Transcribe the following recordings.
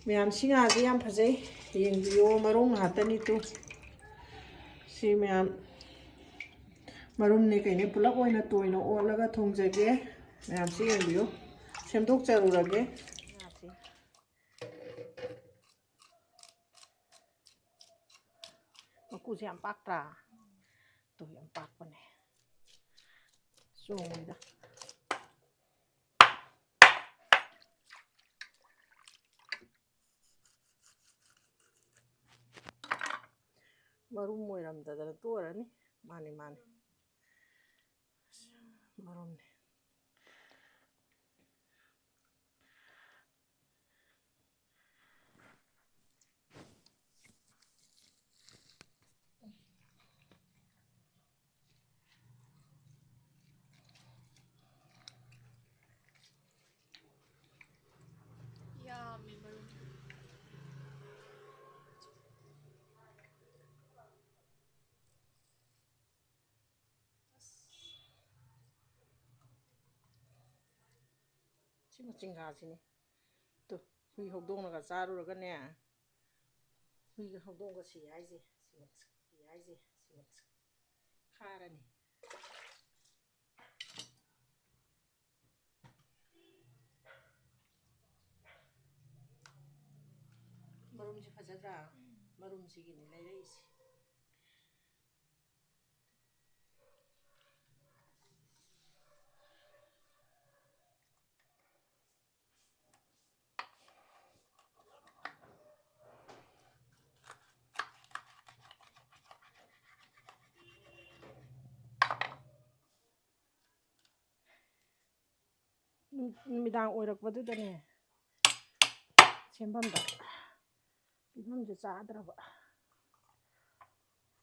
Ma'am सी ngaसे याम फजै येंबियो मरुम ngатani tu si ma'am मरुम ने कइने pull-up ओइना तोइना ओलगा थोंजगे ma'am सी येंबियो सेमदोक जरूरगे ngaसे मकुसे याम पाक्ता तो याम पाकपने सोंगदा मरुम मोइरमददना तोरनी माने माने मरुम ने सिमा चिंगासिनी तो हुई हौदोंगा चारुरगने हुई हौदोंगा सी हाइजे सिमा सी हाइजे सिमा खारानी मरुम से फजद्रा मरुम सिगिनी लैरैसी नुमिदांग ओइरकपदुदने सेमबमदा पिफमजे चाद्रबा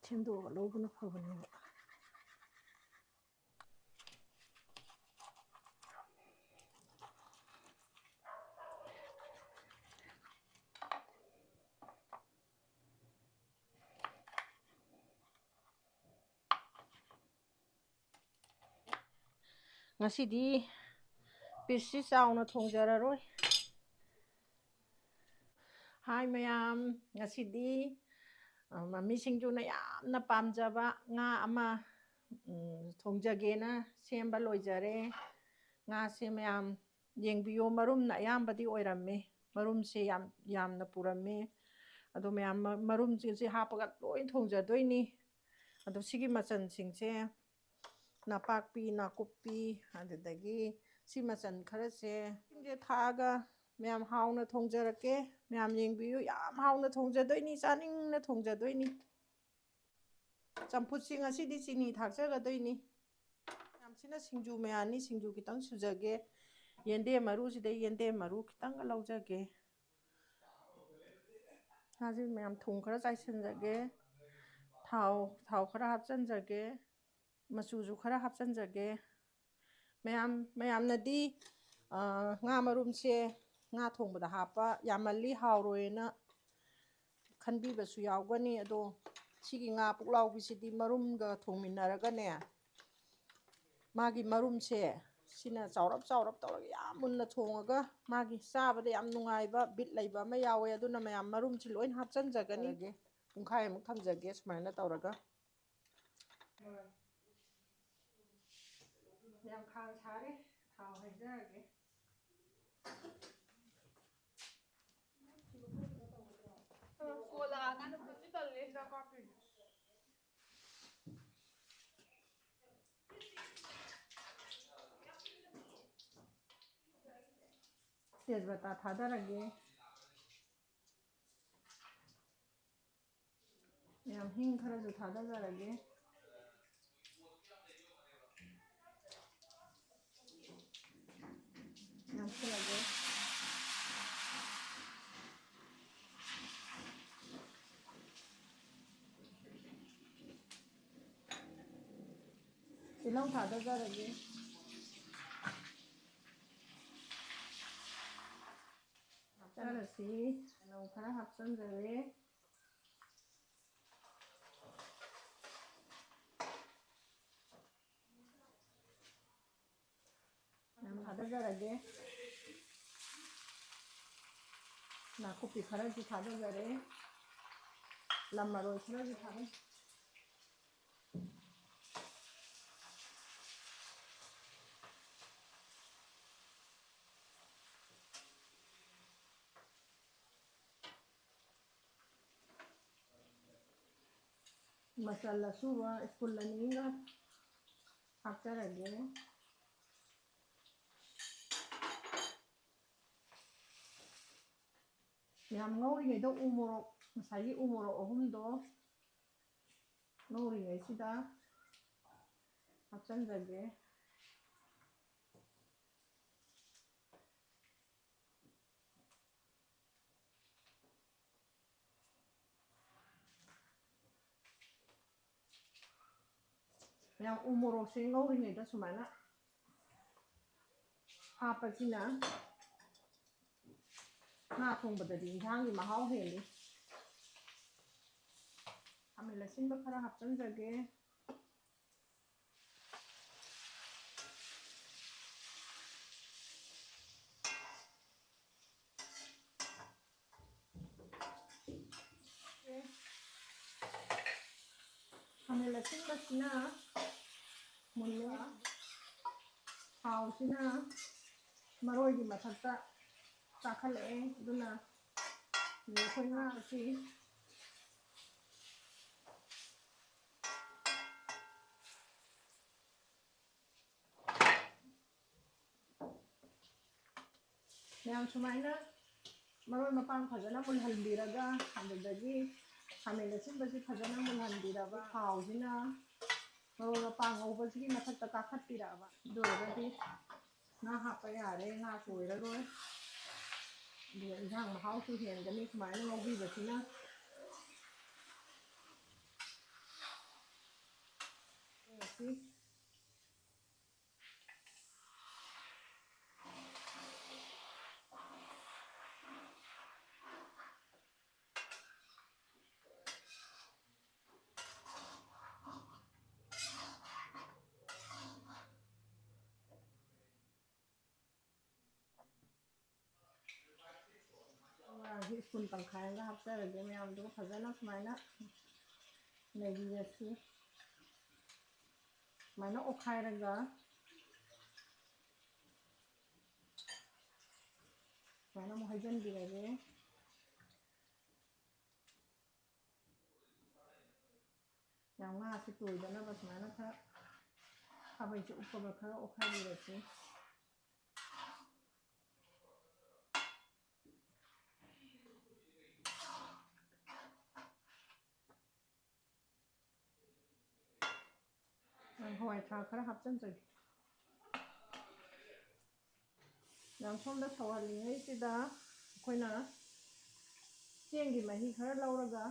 सेमदोगा लौबना फबनेबा ngasidi pisi chauna thongjararoi hai mayam ngasidi mami singjuna yamna pamjaba nga ama thongjagena semba loijare nga se mayam yengbiyo marum na yambadi oiramme marum se yamna puramme ado mayam marum se hapaga loi thongjadoini ado sigi machan singse napakpi nakupi adudagi si machan kharase inge thaga मैम हाउना थोंजरके मैम येंबियो याम हाउना थोंजदोइनी चानिंगना थोंजदोइनी चंपुसिंग असिदि चिनी थाकजगदोइनी मैमसिना सिंजू मैयानी सिंजू खितंग सुजगे येंदे मरु सिदे येंदे मरु खितंग लौजगे हाजि मैम थोंग खरा चाइसनजगे थाव खरा हापचनजगे मचुजु खरा हापचनजगे मैम नदी nga marum se nga thongbada hapa yamalli hawroena khanbibasu yawgani ado sigi nga puklawbisidi marumga thongminaragane magi marum se sina chaurap chaurap tawraga yam munna thongaga magi chabada yam nungaiba bit leiba ma yawe aduna mayam marum si loin hapchanjagani pungkhai amuk thamjage sumaina tawraga yam khang sare thaw haijage तेजपत्ता थादरगे ma'am हिंग खराजु थादरगे नामसलगे तिलौ थादरगे हापचनसी नौ खरा हापचनजरे ma'am थादरगे नाकुप्पी खरसु थादजरे लम्मरोई खरसु थादे मसाला सुबह school लनीगा हापचरगे ꯌꯥꯝ ꯉꯧꯔꯤꯉꯩꯗ ꯎ ꯃꯣꯔꯣꯛ ꯉꯁꯥꯏꯒꯤ ꯎ ꯃꯣꯔꯣꯛ ꯑꯍꯨꯝꯗꯣ ꯉꯧꯔꯤꯉꯩꯁꯤꯗ ꯍꯥꯞꯆꯟꯖꯒꯦ ꯌꯥꯝ ꯎ ꯃꯣꯔꯣꯛꯁꯦ ꯉꯧꯔꯤꯉꯩꯗ ꯁꯨꯃꯥꯏꯅ ꯍꯥꯞꯄꯁꯤꯅ ꯉꯥ ꯊꯣꯡꯕꯗꯗꯤ ꯏꯟꯁꯥꯡꯒꯤ ꯃꯍꯥꯎ ꯍꯦꯜꯂꯤ ꯈꯥꯃꯦꯟ ꯑꯁꯤꯟꯕ ꯈꯔ ꯍꯥꯞꯆꯟꯖꯒꯦ ꯈꯥꯃꯦꯟ ꯑꯁꯤꯟꯕꯁꯤꯅ ꯃꯨꯜꯂꯦ ꯊꯥꯎꯁꯤꯅ ꯃꯔꯣꯏꯒꯤ ꯃꯊꯛꯇ ꯆꯥꯈꯠꯂꯛꯑꯦ ꯑꯗꯨꯅ ꯑꯩꯈꯣꯏ ꯉꯥ ꯑꯁꯤ ꯃꯌꯥꯝ ꯁꯨꯃꯥꯏꯅ ꯃꯔꯣꯏ ꯃꯄꯥꯡ ꯐꯖꯅ ꯃꯨꯜꯍꯟꯕꯤꯔꯒ ꯑꯗꯨꯗꯒꯤ ꯈꯥꯃꯦꯟ ꯑꯁꯤꯟꯕꯁꯤ ꯐꯖꯅ ꯃꯨꯜꯍꯟꯕꯤꯔꯕ ꯊꯥꯎꯁꯤꯅ ꯃꯔꯣꯏ ꯃꯄꯥꯡ ꯉꯧꯕꯁꯤꯒꯤ ꯃꯊꯛꯇ ꯀꯥꯈꯠꯄꯤꯔꯛꯑꯕ ꯑꯗꯨ ꯑꯣꯏꯔꯒꯗꯤ ꯉꯥ ꯍꯥꯞꯄ ꯌꯥꯔꯦ ꯉꯥ ꯇꯣꯏꯔꯔꯣꯏ ꯑꯗꯨꯒ ꯏꯟꯁꯥꯡ ꯃꯍꯥꯎꯁꯨ ꯍꯦꯟꯒꯅꯤ ꯁꯨꯃꯥꯏꯅ ꯉꯧꯕꯤꯕꯁꯤꯅ ꯉꯥꯁꯤ ꯁ꯭ꯄꯨꯟ ꯇꯪꯈꯥꯏ ꯑꯃꯒ ꯍꯥꯞꯆꯔꯒꯦ ꯃꯌꯥꯝꯗꯨꯒ ꯐꯖꯅ ꯁꯨꯃꯥꯏꯅ ꯅꯩꯕꯤꯔꯁꯤ ꯁꯨꯃꯥꯏꯅ ꯑꯣꯠꯈꯥꯏꯔꯒ ꯁꯨꯃꯥꯏꯅ ꯑꯃꯨꯛ ꯍꯩꯖꯤꯟꯕꯤꯔꯒꯦ ꯌꯥꯝ ꯉꯥꯁꯤ ꯇꯣꯏꯗꯅꯕ ꯁꯨꯃꯥꯏꯅ ꯈꯔ ꯈꯥꯕꯩꯁꯦ ꯎꯞꯄꯒ ꯈꯔ ꯑꯣꯠꯈꯥꯏꯕꯤꯔꯁꯤ hawai thar khara hapchanjage yam somda sawalingay sida akoina chengi mahi khara lauraga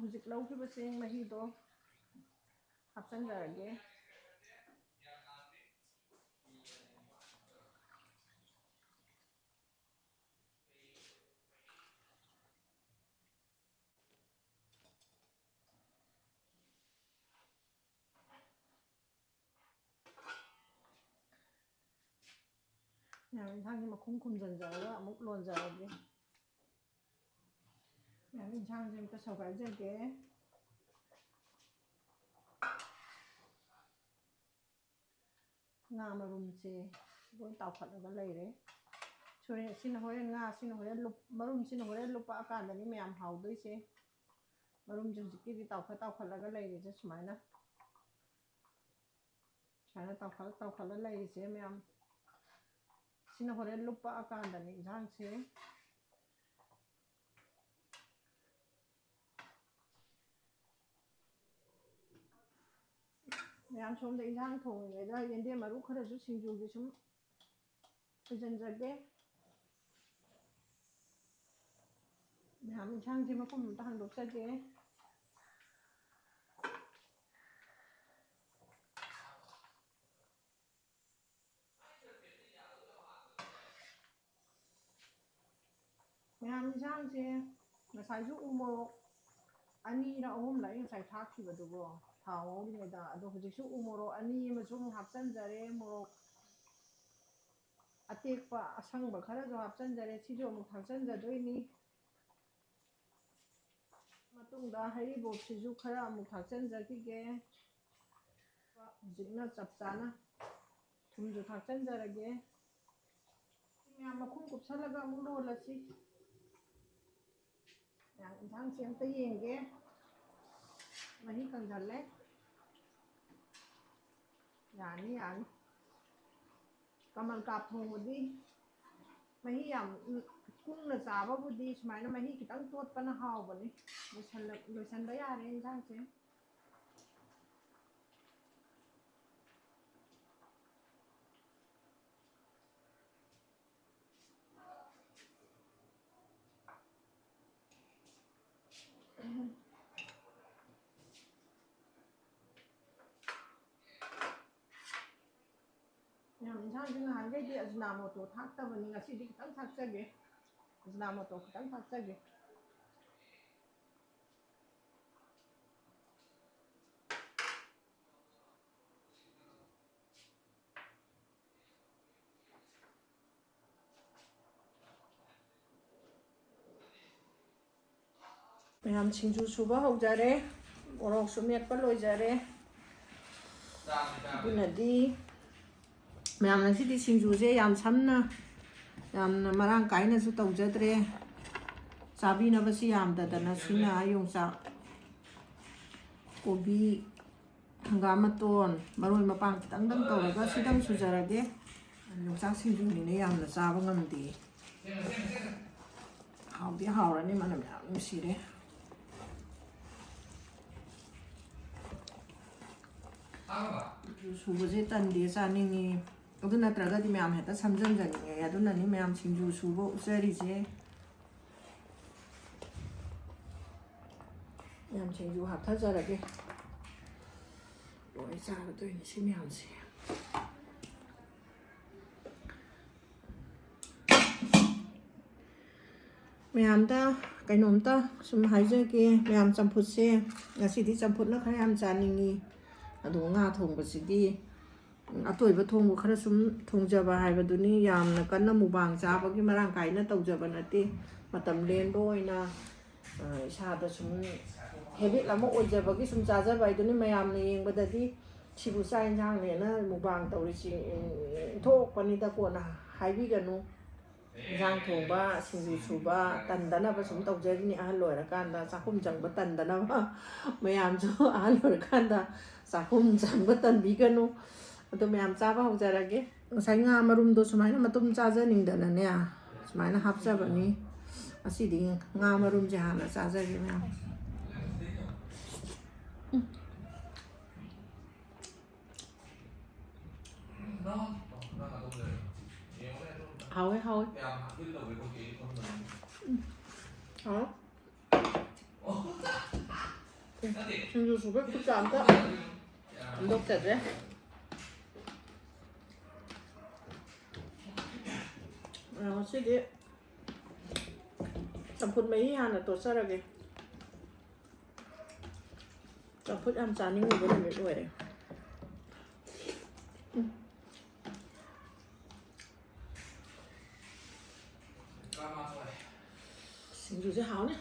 Hujik laukiba cheng mahido hapchanjarage yam insangi makhum khumjanjaraga amuk lonjarage yam insangi amta sawgaijage nga marumse loi tawkhatlaga leire sore sina horen nga sina horen lup marum sina horen lupa akandani mayam hawdoise marum jikidi tawkhatlaga leire je sumaina sana tawkhatla leire je mayam sina horen lupa akandani injangse mayam somda injang thongingayda yende maru kharasu singjugi sum sujanjage ꯃꯌꯥꯝ ꯏꯟꯁꯥꯡꯁꯦ ꯃꯐꯝ ꯑꯝꯇ ꯍꯥꯡꯗꯣꯛꯆꯒꯦ. ꯃꯌꯥꯝ ꯏꯟꯁꯥꯡꯁꯦ ꯉꯁꯥꯏꯁꯨ ꯎ ꯃꯣꯔꯣꯛ ꯑꯅꯤꯔ ꯑꯍꯨꯝꯂ ꯑꯩ ꯉꯁꯥꯏ ꯊꯥꯛꯈꯤꯕꯗꯨꯕꯣ ꯊꯥꯎ ꯉꯧꯔꯤꯉꯩꯗ. ꯑꯗꯣ ꯍꯧꯖꯤꯛꯁꯨ ꯎ ꯃꯣꯔꯣꯛ ꯑꯅꯤ ꯑꯃꯁꯨ ꯑꯃꯨꯛ ꯍꯥꯞꯆꯤꯟꯖꯔꯦ. ꯃꯣꯔꯣꯛ ꯑꯇꯦꯛꯄ ꯑꯁꯪꯕ ꯈꯔꯁꯨ ꯍꯥꯞꯆꯤꯟꯖꯔꯦ. ꯁꯤꯁꯨ ꯑꯃꯨꯛ ꯊꯥꯛꯆꯤꯟꯖꯗꯣꯏꯅꯤ. ꯃꯇꯨꯡꯗ ꯍꯩꯔꯤꯕꯣꯞꯁꯤꯁꯨ ꯈꯔ ꯑꯃꯨꯛ ꯊꯥꯛꯆꯤꯟꯖꯈꯤꯒꯦ. ꯍꯧꯖꯤꯛꯅ ꯆꯞ ꯆꯥꯅ ꯊꯨꯝꯁꯨ ꯊꯥꯛꯆꯤꯟꯖꯔꯒꯦ. ꯃꯌꯥꯝ ꯃꯈꯨꯝ ꯀꯨꯞꯁꯜꯂꯒ ꯑꯃꯨꯛ ꯂꯣꯜꯂꯁꯤ. ꯃꯌꯥꯝ ꯏꯟꯁꯥꯡꯁꯦ ꯑꯝꯇ ꯌꯦꯡꯒꯦ. ꯃꯍꯤ ꯀꯪꯁꯤꯜꯂꯦ. ꯌꯥꯅꯤ ꯌꯥꯅꯤ. ꯀꯃꯜ ꯀꯥꯞ ꯊꯣꯡꯕꯗꯤ ꯃꯍꯤ ꯌꯥꯝ ꯀꯨꯡꯅ ꯆꯥꯕꯕꯨꯗꯤ ꯁꯨꯃꯥꯏꯅ ꯃꯍꯤ ꯈꯤꯇꯪ ꯇꯣꯠꯄꯅ ꯍꯥꯎꯕꯅꯤ. ꯂꯣꯏꯁꯟꯕ ꯌꯥꯔꯦ ꯏꯟꯁꯥꯡꯁꯦ. ꯃꯌꯥꯝ ꯏꯟꯁꯥꯡꯁꯦ ꯅꯍꯥꯟꯈꯩꯗꯤ ꯑꯖꯤꯅꯥꯃꯣꯇꯣ ꯊꯥꯛꯇꯕꯅꯤ. ꯉꯁꯤꯗꯤ ꯈꯤꯇꯪ ꯊꯥꯛꯆꯒꯦ. ꯑꯖꯤꯅꯥꯃꯣꯇꯣ ꯈꯤꯇꯪ ꯊꯥꯛꯆꯒꯦ. ꯃꯌꯥꯝ ꯁꯤꯡꯖꯨ ꯁꯨꯕ ꯍꯧꯖꯔꯦ. ꯃꯣꯔꯣꯛꯁꯨ ꯃꯦꯠꯄ ꯂꯣꯏꯖꯔꯦ. ꯑꯗꯨꯅꯗꯤ ꯃꯌꯥꯝ ꯉꯁꯤꯗꯤ ꯁꯤꯡꯖꯨꯁꯦ ꯌꯥꯝ ꯁꯝꯅ ꯌꯥꯝꯅ ꯃꯔꯥꯡ ꯀꯥꯏꯅꯁꯨ ꯇꯧꯖꯗ꯭ꯔꯦ. ꯆꯥꯕꯤꯅꯕꯁꯤ ꯌꯥꯝꯗꯗꯅ ꯁꯤꯅ ꯌꯣꯡꯆꯥꯛ, ꯀꯣꯕꯤ, ꯍꯪꯒꯥꯝ ꯃꯇꯣꯟ, ꯃꯔꯣꯏ ꯃꯄꯥꯡ ꯈꯤꯇꯪꯗꯪ ꯇꯧꯔꯒ ꯁꯤꯗꯪ ꯁꯨꯖꯔꯒꯦ. ꯌꯣꯡꯆꯥꯛ ꯁꯤꯡꯖꯨꯅꯤꯅ ꯌꯥꯝꯅ ꯆꯥꯕ ꯉꯝꯗꯦ. ꯍꯥꯎꯗꯤ ꯍꯥꯎꯔꯅꯤ. ꯃꯅꯝ ꯌꯥꯝ ꯅꯨꯡꯁꯤꯔꯦ. ꯁꯨꯕꯁꯦ ꯇꯟꯗꯦ, ꯆꯥꯅꯤꯡꯉꯤ. ꯑꯗꯨ ꯅꯠꯇ꯭ꯔꯒꯗꯤ ꯃꯌꯥꯝ ꯍꯦꯛꯇ ꯁꯝꯖꯤꯟꯖꯅꯤꯡꯉꯦ. ꯑꯗꯨꯅꯅꯤ ꯃꯌꯥꯝ ꯁꯤꯡꯖꯨ ꯁꯨꯕ ꯎꯠꯆꯔꯤꯁꯦ. ꯃꯌꯥꯝ ꯁꯤꯡꯖꯨ ꯍꯥꯞꯊꯖꯔꯒꯦ. ꯂꯣꯏ ꯆꯥꯒꯗꯣꯏꯅꯤ ꯁꯤ ꯃꯌꯥꯝꯁꯦ. ꯃꯌꯥꯝꯗ ꯀꯩꯅꯣꯝꯇ ꯁꯨꯝ ꯍꯥꯏꯖꯒꯦ. ꯃꯌꯥꯝ ꯆꯝꯐꯨꯠꯁꯦ ꯉꯁꯤꯗꯤ ꯆꯝꯐꯨꯠꯅ ꯈꯔ ꯌꯥꯝ ꯆꯥꯅꯤꯡꯉꯤ. ꯑꯗꯣ ꯉꯥ ꯊꯣꯡꯕꯁꯤꯗꯤ ꯑꯇꯣꯏꯕ ꯊꯣꯡꯕ ꯈꯔ ꯁꯨꯝ ꯊꯣꯡꯖꯕ ꯍꯥꯏꯕꯗꯨꯅꯤ. ꯌꯥꯝꯅ ꯀꯟꯅ ꯃꯨꯛꯕꯥꯡ ꯆꯥꯕꯒꯤ ꯃꯔꯥꯡ ꯀꯥꯏꯅ ꯇꯧꯖꯕ ꯅꯠꯇꯦ. ꯃꯇꯝ ꯂꯦꯟꯕ ꯑꯣꯏꯅ ꯏꯁꯥꯗ ꯁꯨꯝ ꯍꯦꯕꯤꯠ ꯑꯃ ꯑꯣꯏꯖꯕꯒꯤ ꯁꯨꯝ ꯆꯥꯖꯕ ꯍꯥꯏꯗꯨꯅꯤ. ꯃꯌꯥꯝꯅ ꯌꯦꯡꯕꯗꯗꯤ ꯁꯤꯕꯨ ꯆꯥꯛ ꯌꯦꯟꯁꯥꯡꯅꯦꯅ ꯃꯨꯛꯕꯥꯡ ꯇꯧꯔꯤꯁꯤ ꯊꯣꯛꯄꯅꯤꯗ ꯀꯣꯟꯅ ꯍꯥꯏꯕꯤꯒꯅꯨ. ꯏꯟꯁꯥꯡ ꯊꯣꯡꯕ, ꯁꯤꯡꯖꯨ ꯁꯨꯕ ꯇꯟꯗꯅꯕ ꯁꯨꯝ ꯇꯧꯖꯔꯤꯅꯤ. ꯑꯍꯜ ꯑꯣꯏꯔꯀꯥꯟꯗ ꯆꯥꯛꯈꯨꯝ ꯆꯪꯕ ꯇꯟꯗꯅꯕ. ꯃꯌꯥꯝꯁꯨ ꯑꯍꯜ ꯑꯣꯏꯔꯀꯥꯟꯗ ꯆꯥꯛꯈꯨꯝ ꯆꯪꯕ ꯇꯟꯕꯤꯒꯅꯨ. ꯑꯗꯣ ꯃꯌꯥꯝ ꯆꯥꯕ ꯍꯧꯖꯔꯒꯦ. ꯉꯁꯥꯏ ꯉꯥ ꯃꯔꯨꯝꯗꯣ ꯁꯨꯃꯥꯏꯅ ꯃꯇꯨꯝ ꯆꯥꯖꯅꯤꯡꯗꯅꯅꯦ ꯁꯨꯃꯥꯏꯅ ꯍꯥꯞꯆꯕꯅꯤ. ꯉꯁꯤꯗꯤ ꯉꯥ ꯃꯔꯨꯝꯁꯦ ꯍꯥꯟꯅ ꯆꯥꯖꯒꯦ ꯃꯌꯥꯝ. 하오해 하오해 어? 진주 수백 붙지 않다? 안 덥대지? 확실히 ꯆꯝꯐꯨꯠ ꯃꯍꯤ ꯍꯥꯟꯅ ꯇꯣꯠꯆꯔꯒꯦ. ꯆꯝꯐꯨꯠ ꯌꯥꯝ ꯆꯥꯅꯤꯡꯉꯤꯕ ꯅꯨꯃꯤꯠ ꯑꯣꯏꯔꯦ. ꯁꯤꯡꯖꯨꯁꯦ ꯍꯥꯎꯅꯤ.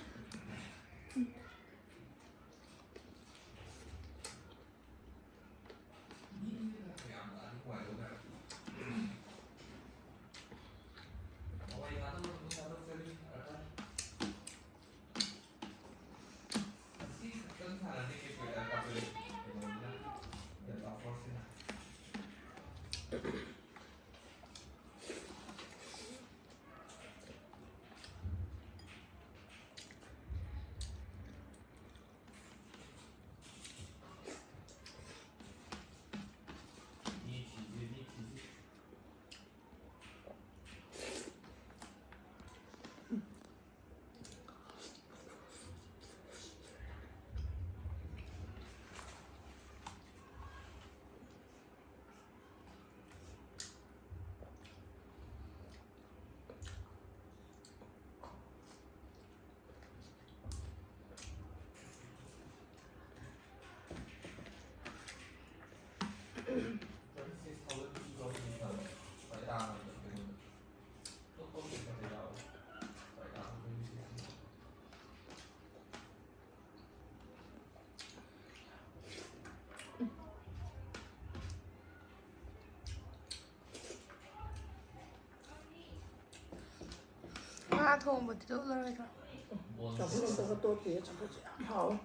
ꯊꯣꯡꯕꯗꯤ ꯇꯣꯠꯂꯔꯣꯏꯗ꯭ꯔꯣ? ꯆꯝꯐꯨꯠꯇꯒ ꯇꯣꯠꯇꯦ ꯆꯝꯐꯨꯠꯁꯦ ꯌꯥꯝ ꯍꯥꯎꯋꯦ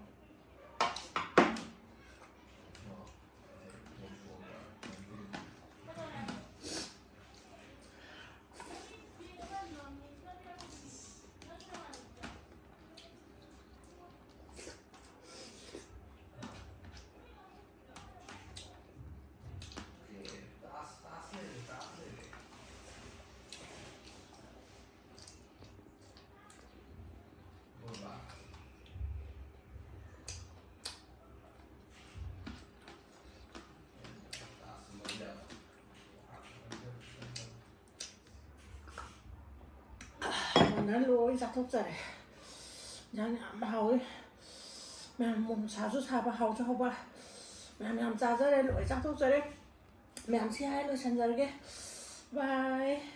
오늘 로이 짝퉁짜리 양이 안 하오이 매일 몸 자주 사봐 하오죠 하봐 매일 짜자래 로이 짝퉁짜리 매일 시야에 로이 산자르게 바이